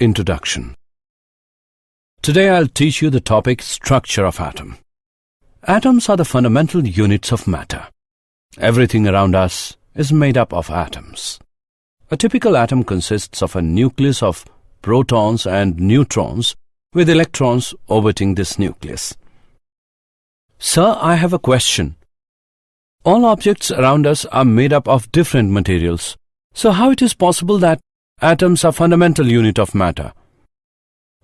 Introduction. Today I'll teach you the topic structure of atom. Atoms are the fundamental units of matter. Everything around us is made up of atoms. A typical atom consists of a nucleus of protons and neutrons with electrons orbiting this nucleus. Sir, I have a question. All objects around us are made up of different materials. So how it is possible that atoms are fundamental unit of matter?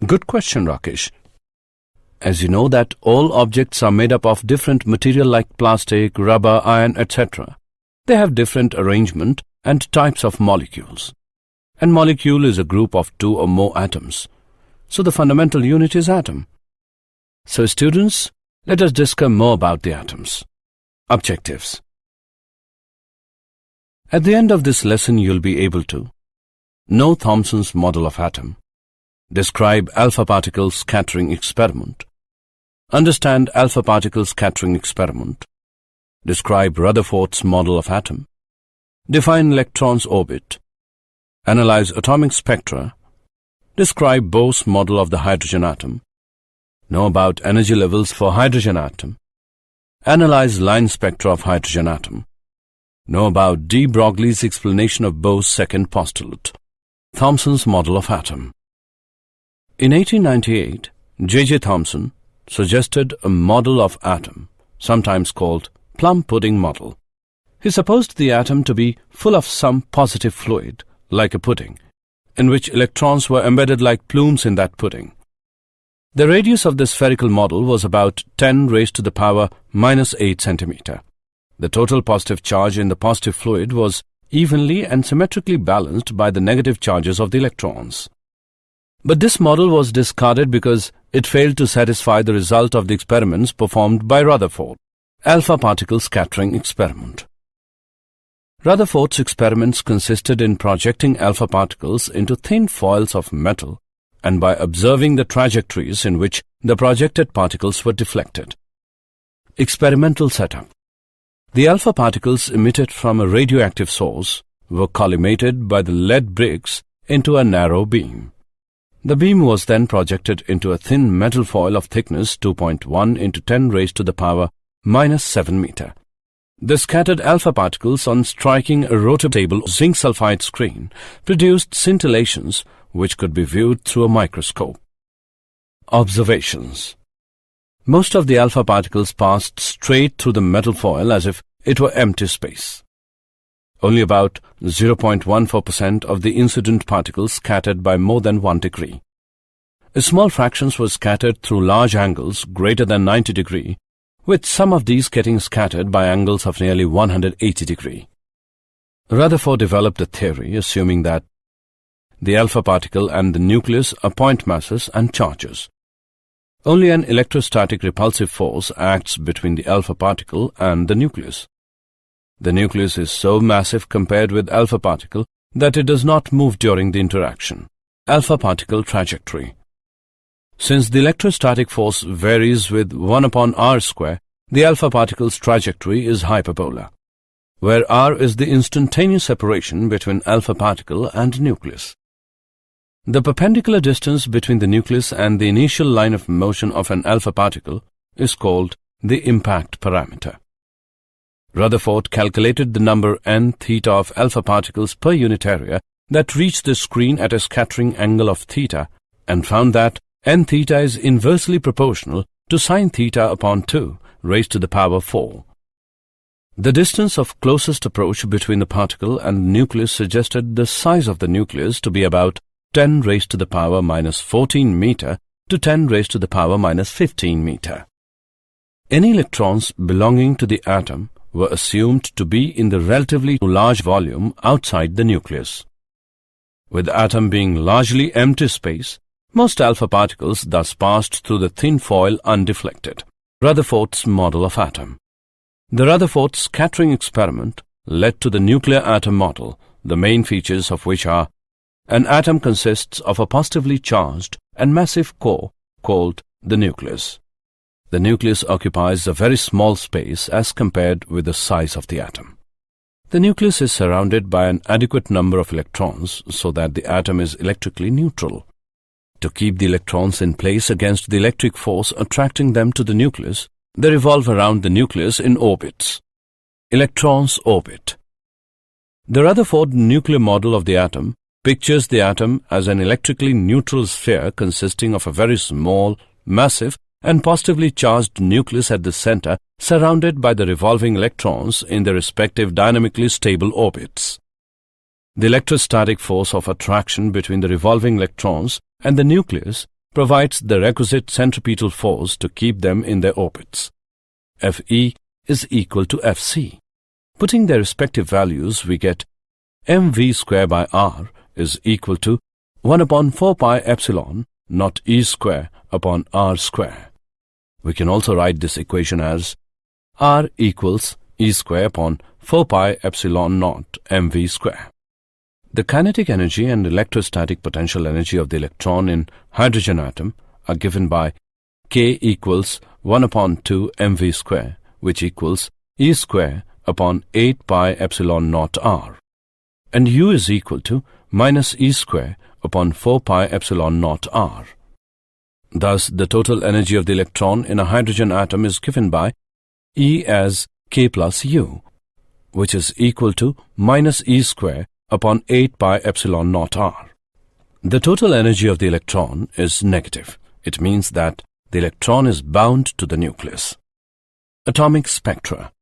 Good question, Rakesh. As you know that all objects are made up of different material like plastic, rubber, iron, etc. They have different arrangement and types of molecules. And molecule is a group of two or more atoms. So the fundamental unit is atom. So students, let us discuss more about the atoms. Objectives. At the end of this lesson, you'll be able to know Thomson's model of atom, describe alpha particle scattering experiment, understand alpha particle scattering experiment, describe Rutherford's model of atom, define electron's orbit, analyze atomic spectra, describe Bohr's model of the hydrogen atom, know about energy levels for hydrogen atom, analyze line spectra of hydrogen atom, know about de Broglie's explanation of Bohr's second postulate, Thomson's model of atom. In 1898, J.J. Thomson suggested a model of atom, sometimes called plum pudding model. He supposed the atom to be full of some positive fluid, like a pudding, in which electrons were embedded like plumes in that pudding. The radius of the spherical model was about 10 raised to the power minus 8 centimeter. The total positive charge in the positive fluid was evenly and symmetrically balanced by the negative charges of the electrons. But this model was discarded because it failed to satisfy the result of the experiments performed by Rutherford, alpha particle scattering experiment. Rutherford's experiments consisted in projecting alpha particles into thin foils of metal and by observing the trajectories in which the projected particles were deflected. Experimental setup. The alpha particles emitted from a radioactive source were collimated by the lead bricks into a narrow beam. The beam was then projected into a thin metal foil of thickness 2.1 into 10 raised to the power minus 7 meter. The scattered alpha particles on striking a rotable zinc sulfide screen produced scintillations which could be viewed through a microscope. Observations. Most of the alpha particles passed straight through the metal foil as if it were empty space. Only about 0.14% of the incident particles scattered by more than 1 degree. Small fractions were scattered through large angles greater than 90 degree, with some of these getting scattered by angles of nearly 180 degree. Rutherford developed a theory assuming that the alpha particle and the nucleus are point masses and charges. Only an electrostatic repulsive force acts between the alpha particle and the nucleus. The nucleus is so massive compared with alpha particle that it does not move during the interaction. Alpha particle trajectory. Since the electrostatic force varies with 1 upon r square, the alpha particle's trajectory is hyperbola, where r is the instantaneous separation between alpha particle and nucleus. The perpendicular distance between the nucleus and the initial line of motion of an alpha particle is called the impact parameter. Rutherford calculated the number n theta of alpha particles per unit area that reach the screen at a scattering angle of theta and found that n theta is inversely proportional to sin theta upon 2 raised to the power 4. The distance of closest approach between the particle and the nucleus suggested the size of the nucleus to be about 10 raised to the power minus 14 meter to 10 raised to the power minus 15 meter. Any electrons belonging to the atom were assumed to be in the relatively large volume outside the nucleus. With the atom being largely empty space, most alpha particles thus passed through the thin foil undeflected. Rutherford's model of atom. The Rutherford scattering experiment led to the nuclear atom model, the main features of which are: an atom consists of a positively charged and massive core called the nucleus. The nucleus occupies a very small space as compared with the size of the atom. The nucleus is surrounded by an adequate number of electrons so that the atom is electrically neutral. To keep the electrons in place against the electric force attracting them to the nucleus, they revolve around the nucleus in orbits. Electrons orbit. The Rutherford nuclear model of the atom pictures the atom as an electrically neutral sphere consisting of a very small, massive, and positively charged nucleus at the center, surrounded by the revolving electrons in their respective dynamically stable orbits. The electrostatic force of attraction between the revolving electrons and the nucleus provides the requisite centripetal force to keep them in their orbits. Fe is equal to Fc. Putting their respective values, we get mv square by r is equal to 1 upon 4 pi epsilon naught E square upon R square. We can also write this equation as R equals E square upon 4 pi epsilon naught mv square. The kinetic energy and electrostatic potential energy of the electron in hydrogen atom are given by K equals 1 upon 2 mv square, which equals E square upon 8 pi epsilon naught R, and U is equal to minus E square upon 4 pi epsilon naught R. Thus, the total energy of the electron in a hydrogen atom is given by E as K plus U, which is equal to minus E square upon 8 pi epsilon naught R. The total energy of the electron is negative. It means that the electron is bound to the nucleus. Atomic spectra.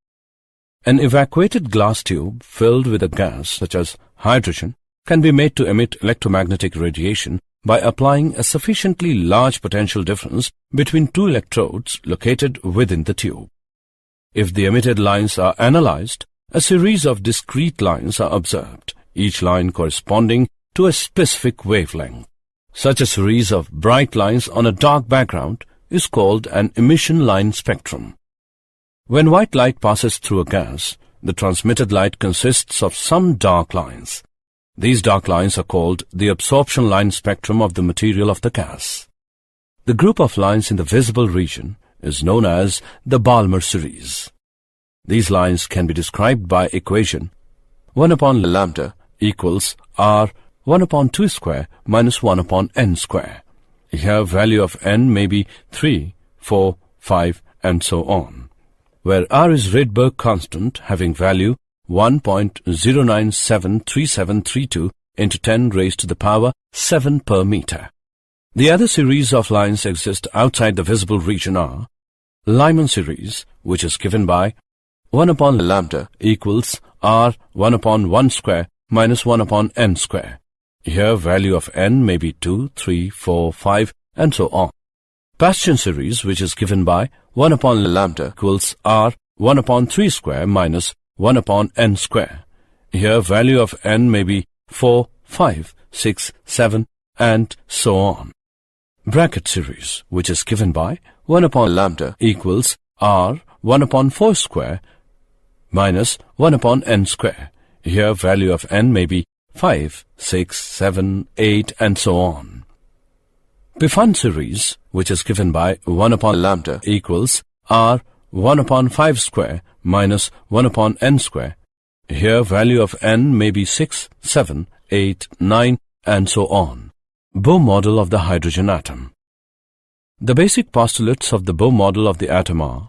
An evacuated glass tube filled with a gas such as hydrogen can be made to emit electromagnetic radiation by applying a sufficiently large potential difference between two electrodes located within the tube. If the emitted lines are analyzed, a series of discrete lines are observed, each line corresponding to a specific wavelength. Such a series of bright lines on a dark background is called an emission line spectrum. When white light passes through a gas, the transmitted light consists of some dark lines. These dark lines are called the absorption line spectrum of the material of the gas. The group of lines in the visible region is known as the Balmer series. These lines can be described by equation 1 upon lambda equals R 1 upon 2 square minus 1 upon n square. Here value of n may be 3, 4, 5 and so on, where R is Rydberg constant having value 1.0973732 into 10 raised to the power 7 per meter. The other series of lines exist outside the visible region are Lyman series, which is given by 1 upon lambda equals R 1 upon 1 square minus 1 upon n square. Here value of n may be 2, 3, 4, 5 and so on. Bastian series, which is given by 1 upon lambda equals R 1 upon 3 square minus 1 upon n square. Here value of n may be 4, 5, 6, 7 and so on. Bracket series, which is given by 1 upon lambda equals R 1 upon 4 square minus 1 upon n square. Here value of n may be 5, 6, 7, 8 and so on. Pfund series, which is given by 1 upon lambda equals R 1 upon 5 square minus 1 upon n square. Here value of n may be 6, 7, 8, 9 and so on. Bohr model of the hydrogen atom. The basic postulates of the Bohr model of the atom are: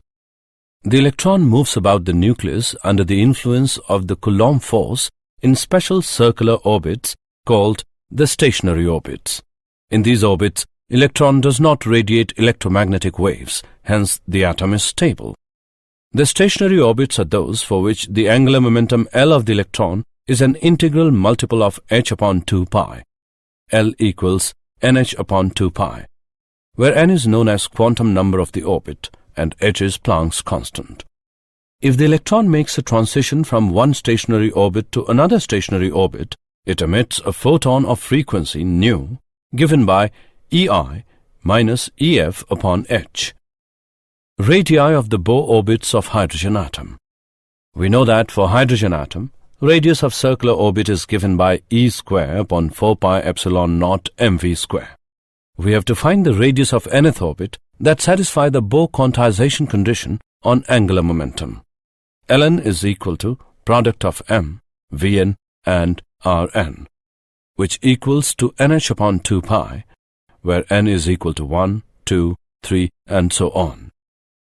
the electron moves about the nucleus under the influence of the Coulomb force in special circular orbits called the stationary orbits. In these orbits, electron does not radiate electromagnetic waves, hence the atom is stable. The stationary orbits are those for which the angular momentum L of the electron is an integral multiple of h upon 2 pi. L equals nh upon 2 pi, where n is known as quantum number of the orbit and h is Planck's constant. If the electron makes a transition from one stationary orbit to another stationary orbit, it emits a photon of frequency nu, given by EI minus EF upon h. Radii of the Bohr orbits of hydrogen atom. We know that for hydrogen atom, radius of circular orbit is given by E square upon 4 pi epsilon naught mv square. We have to find the radius of nth orbit that satisfy the Bohr quantization condition on angular momentum. Ln is equal to product of m, Vn and Rn, which equals to nh upon 2 pi, where n is equal to 1, 2, 3, and so on.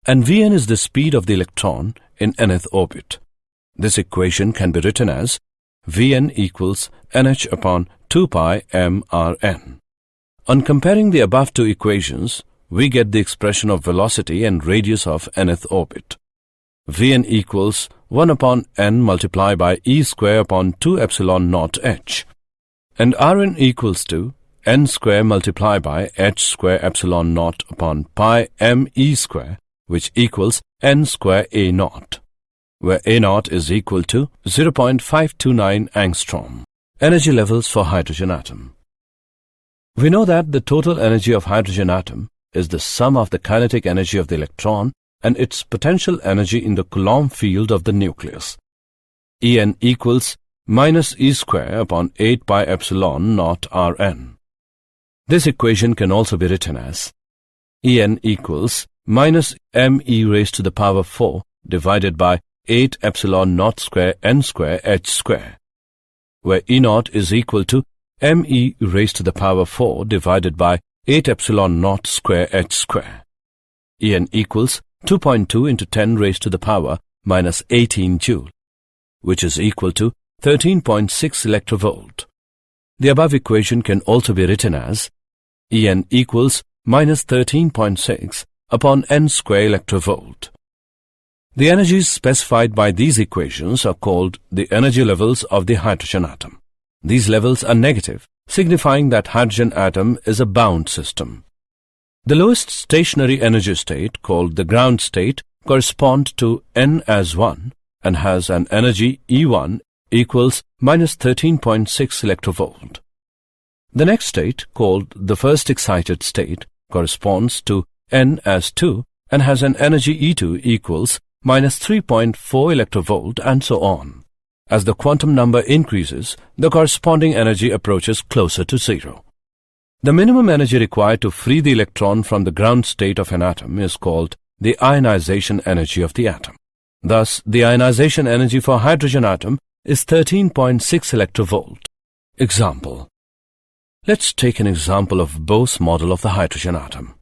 And Vn is the speed of the electron in nth orbit. This equation can be written as Vn equals nh upon 2 pi mRn. On comparing the above two equations, we get the expression of velocity and radius of nth orbit. Vn equals 1 upon n multiplied by e square upon 2 epsilon naught h. And Rn equals to n square multiplied by h square epsilon naught upon pi m e square, which equals n square a naught, where a naught is equal to 0.529 angstrom. Energy levels for hydrogen atom. We know that the total energy of hydrogen atom is the sum of the kinetic energy of the electron and its potential energy in the Coulomb field of the nucleus. En equals minus e square upon 8 pi epsilon naught Rn. This equation can also be written as En equals minus me raised to the power 4 divided by 8 epsilon naught square n square h square, where E naught is equal to me raised to the power 4 divided by 8 epsilon naught square h square. En equals 2.2 into 10 raised to the power minus 18 joule, which is equal to 13.6 electrovolt. The above equation can also be written as En equals minus 13.6 upon n square electrovolt. The energies specified by these equations are called the energy levels of the hydrogen atom. These levels are negative, signifying that hydrogen atom is a bound system. The lowest stationary energy state, called the ground state, corresponds to n as 1 and has an energy E1 equals minus 13.6 electrovolt. The next state, called the first excited state, corresponds to n as 2 and has an energy E2 equals minus 3.4 electrovolt, and so on. As the quantum number increases, the corresponding energy approaches closer to zero. The minimum energy required to free the electron from the ground state of an atom is called the ionization energy of the atom. Thus, the ionization energy for hydrogen atom is 13.6 electrovolt. Example. Let's take an example of Bohr's model of the hydrogen atom.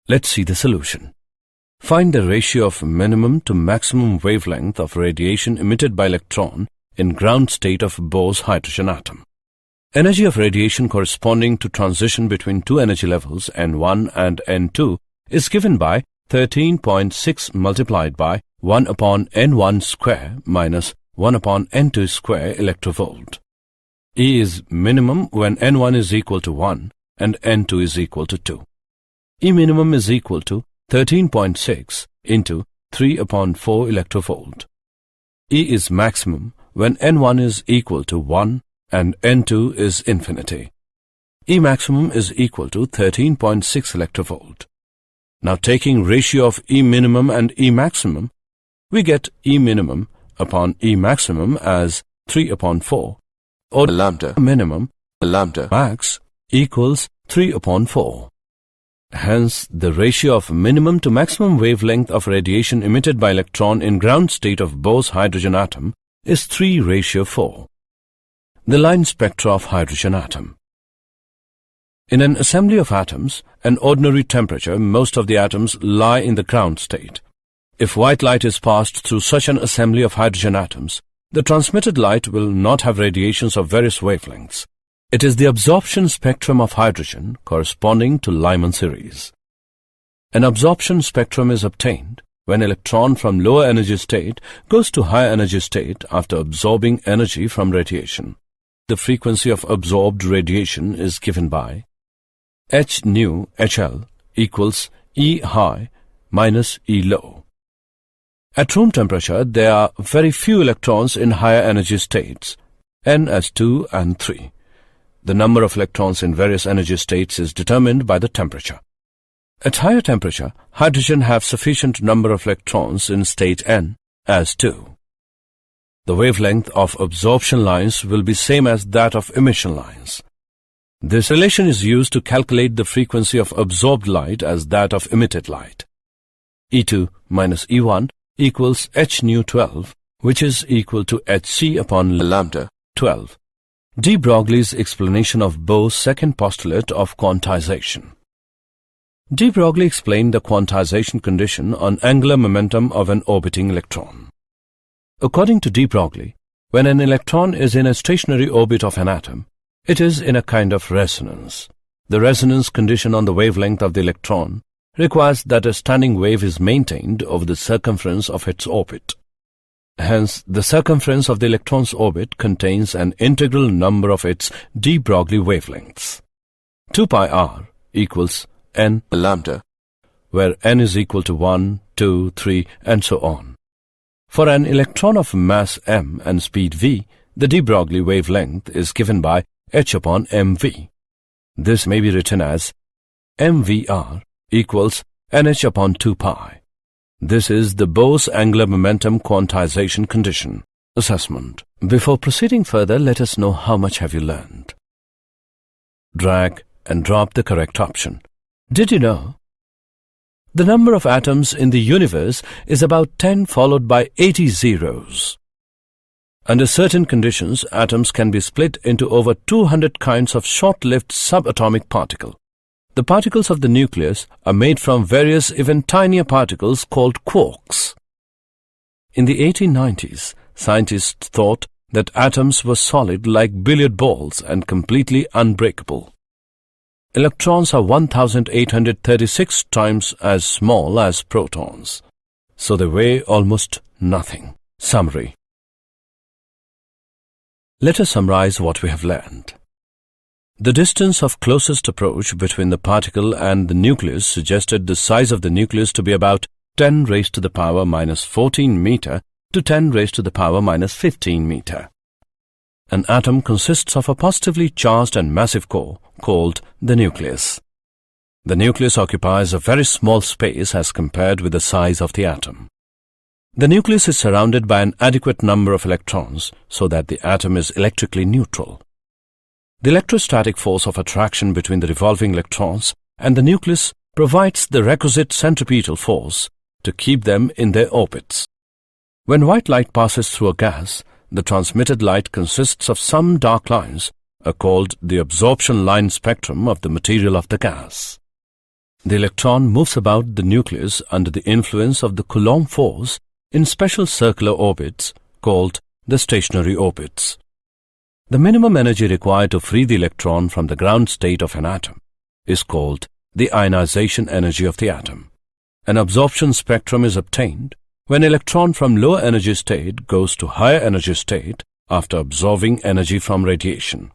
Let's see the solution. Find the ratio of minimum to maximum wavelength of radiation emitted by electron in ground state of Bohr's hydrogen atom. Energy of radiation corresponding to transition between two energy levels N1 and N2 is given by 13.6 multiplied by 1 upon N1 square minus 1 upon N2 square electrovolt. E is minimum when N1 is equal to 1 and N2 is equal to 2. E minimum is equal to 13.6 into 3 upon 4 electrovolt. E is maximum when N1 is equal to 1 and N2 is infinity. E maximum is equal to 13.6 electrovolt. Now taking ratio of E minimum and E maximum, we get E minimum upon E maximum as 3 upon 4, or lambda minimum lambda max equals 3 upon 4. Hence, the ratio of minimum to maximum wavelength of radiation emitted by electron in ground state of Bohr's hydrogen atom is 3:4. The line spectra of hydrogen atom. In an assembly of atoms, an ordinary temperature, most of the atoms lie in the ground state. If white light is passed through such an assembly of hydrogen atoms, the transmitted light will not have radiations of various wavelengths. It is the absorption spectrum of hydrogen corresponding to Lyman series. An absorption spectrum is obtained when electron from lower energy state goes to higher energy state after absorbing energy from radiation. The frequency of absorbed radiation is given by h nu HL equals E high minus E low. At room temperature, there are very few electrons in higher energy states, n as 2 and 3. The number of electrons in various energy states is determined by the temperature. At higher temperature, hydrogen have sufficient number of electrons in state n as 2. The wavelength of absorption lines will be same as that of emission lines. This relation is used to calculate the frequency of absorbed light as that of emitted light. E2 minus E1 equals h nu 12, which is equal to hc upon lambda 12. De Broglie's explanation of Bohr's second postulate of quantization. De Broglie explained the quantization condition on angular momentum of an orbiting electron. According to De Broglie, when an electron is in a stationary orbit of an atom, it is in a kind of resonance. The resonance condition on the wavelength of the electron requires that a standing wave is maintained over the circumference of its orbit. Hence, the circumference of the electron's orbit contains an integral number of its de Broglie wavelengths. 2 pi r equals n lambda, where n is equal to 1, 2, 3, and so on. For an electron of mass m and speed v, the de Broglie wavelength is given by h upon mv. This may be written as mvr equals nh upon 2 pi. This is the Bose angular momentum quantization condition. Assessment. Before proceeding further, let us know how much have you learned. Drag and drop the correct option. Did you know? The number of atoms in the universe is about 10 followed by 80 zeros. Under certain conditions, atoms can be split into over 200 kinds of short-lived subatomic particles. The particles of the nucleus are made from various even tinier particles called quarks. In the 1890s, scientists thought that atoms were solid like billiard balls and completely unbreakable. Electrons are 1,836 times as small as protons, so they weigh almost nothing. Summary. Let us summarize what we have learned. The distance of closest approach between the particle and the nucleus suggested the size of the nucleus to be about 10 raised to the power minus 14 meter to 10 raised to the power minus 15 meter. An atom consists of a positively charged and massive core called the nucleus. The nucleus occupies a very small space as compared with the size of the atom. The nucleus is surrounded by an adequate number of electrons so that the atom is electrically neutral. The electrostatic force of attraction between the revolving electrons and the nucleus provides the requisite centripetal force to keep them in their orbits. When white light passes through a gas, the transmitted light consists of some dark lines called the absorption line spectrum of the material of the gas. The electron moves about the nucleus under the influence of the Coulomb force in special circular orbits called the stationary orbits. The minimum energy required to free the electron from the ground state of an atom is called the ionization energy of the atom. An absorption spectrum is obtained when electron from lower energy state goes to higher energy state after absorbing energy from radiation.